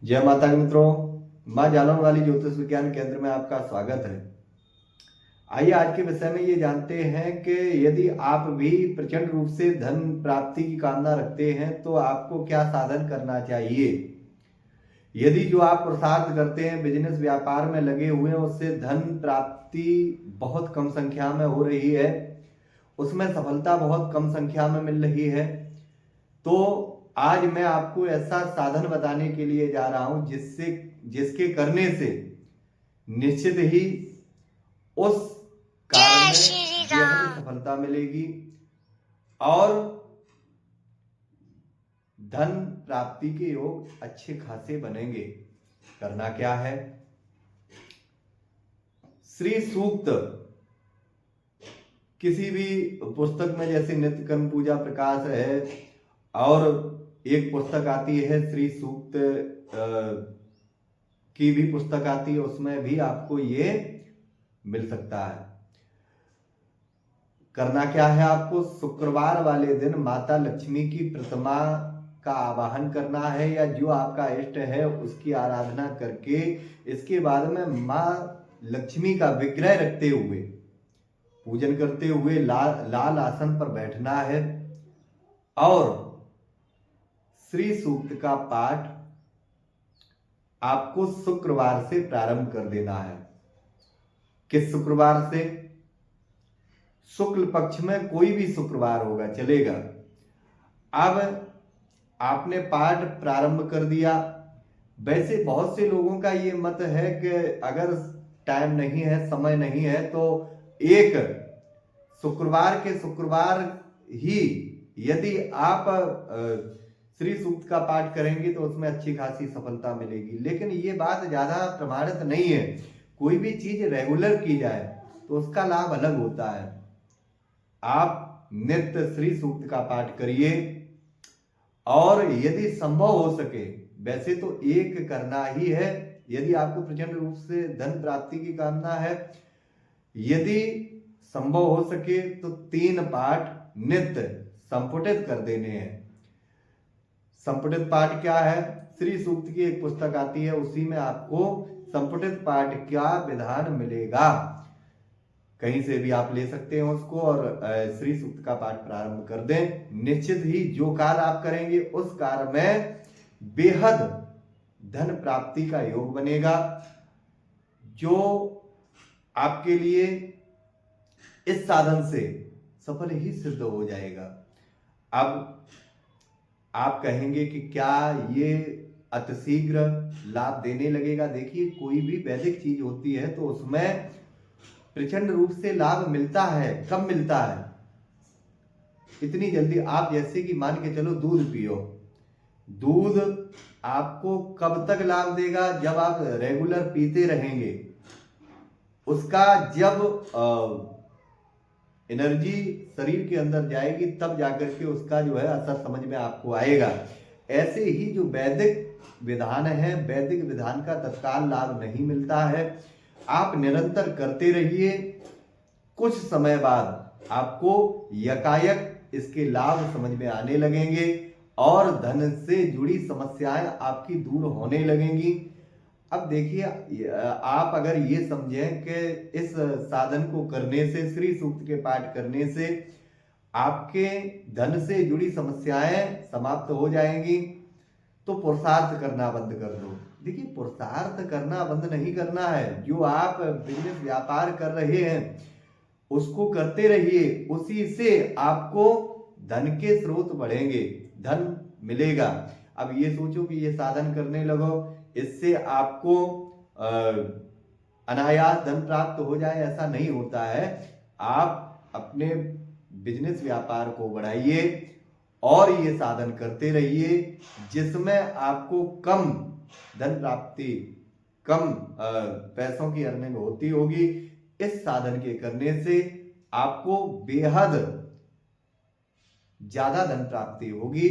जय माता के मित्रों, माँ जालौन वाली ज्योतिष विज्ञान केंद्र में आपका स्वागत है। आइए आज के विषय में ये जानते हैं कि यदि आप भी प्रचंड रूप से धन प्राप्ति की कामना रखते हैं तो आपको क्या साधन करना चाहिए। यदि जो आप पुरुषार्थ करते हैं, बिजनेस व्यापार में लगे हुए हैं, उससे धन प्राप्ति बहुत कम संख्या में हो रही है, उसमें सफलता बहुत कम संख्या में मिल रही है, तो आज मैं आपको ऐसा साधन बताने के लिए जा रहा हूं जिसके करने से निश्चित ही उस कार्य में बेहद सफलता मिलेगी और धन प्राप्ति के योग अच्छे खासे बनेंगे। करना क्या है? श्री सूक्त किसी भी पुस्तक में, जैसे नित्य कर्म पूजा प्रकाश है और एक पुस्तक आती है श्री सूक्त की भी पुस्तक आती है, उसमें भी आपको ये मिल सकता है। करना क्या है? आपको शुक्रवार वाले दिन माता लक्ष्मी की प्रतिमा का आवाहन करना है या जो आपका इष्ट है उसकी आराधना करके इसके बाद में माँ लक्ष्मी का विग्रह रखते हुए पूजन करते हुए लाल आसन पर बैठना है और श्री सूक्त का पाठ आपको शुक्रवार से प्रारंभ कर देना है। किस शुक्रवार से? शुक्ल पक्ष में कोई भी शुक्रवार होगा, चलेगा। अब आपने पाठ प्रारंभ कर दिया। वैसे बहुत से लोगों का ये मत है कि अगर टाइम नहीं है, समय नहीं है, तो एक शुक्रवार के शुक्रवार ही यदि आप श्री सूक्त का पाठ करेंगे तो उसमें अच्छी खासी सफलता मिलेगी। लेकिन ये बात ज्यादा प्रमाणित नहीं है। कोई भी चीज रेगुलर की जाए तो उसका लाभ अलग होता है। आप नित्य श्री सूक्त का पाठ करिए और यदि संभव हो सके, वैसे तो एक करना ही है यदि आपको प्रचंड रूप से धन प्राप्ति की कामना है, यदि संभव हो सके तो 3 पाठ नित्य संपुटित कर देने हैं। संपुटित पाठ क्या है? श्री सूक्त की एक पुस्तक आती है, उसी में आपको संपुटित पाठ का विधान मिलेगा। कहीं से भी आप ले सकते हैं उसको और श्री सूक्त का पाठ प्रारंभ कर दें। निश्चित ही जो कार्य आप करेंगे उस कार्य में बेहद धन प्राप्ति का योग बनेगा, जो आपके लिए इस साधन से सफल ही सिद्ध हो जाएगा। अब आप कहेंगे कि क्या ये अतिशीघ्र लाभ देने लगेगा? देखिए, कोई भी वैदिक चीज होती है तो उसमें प्रचंड रूप से लाभ मिलता है। कब मिलता है? इतनी जल्दी? आप जैसे कि मान के चलो दूध पियो, दूध आपको कब तक लाभ देगा? जब आप रेगुलर पीते रहेंगे। उसका जब एनर्जी शरीर के अंदर जाएगी तब जाकर के उसका जो है असर समझ में आपको आएगा। ऐसे ही जो वैदिक विधान है, वैदिक विधान का तत्काल लाभ नहीं मिलता है। आप निरंतर करते रहिए, कुछ समय बाद आपको यकायक इसके लाभ समझ में आने लगेंगे और धन से जुड़ी समस्याएं आपकी दूर होने लगेंगी। अब देखिए, आप अगर ये समझें कि इस साधन को करने से, श्री सूक्त के पाठ करने से आपके धन से जुड़ी समस्याएं समाप्त हो जाएंगी, तो पुरुषार्थ करना बंद कर दो। देखिए, पुरुषार्थ करना बंद नहीं करना है। जो आप बिजनेस व्यापार कर रहे हैं उसको करते रहिए, उसी से आपको धन के स्रोत बढ़ेंगे, धन मिलेगा। अब ये सोचो कि ये साधन करने लगो, इससे आपको अनायास धन प्राप्त हो जाए, ऐसा नहीं होता है। आप अपने बिजनेस व्यापार को बढ़ाइए और ये साधन करते रहिए जिसमें आपको कम धन प्राप्ति, कम पैसों की अर्निंग होती होगी। इस साधन के करने से आपको बेहद ज्यादा धन प्राप्ति होगी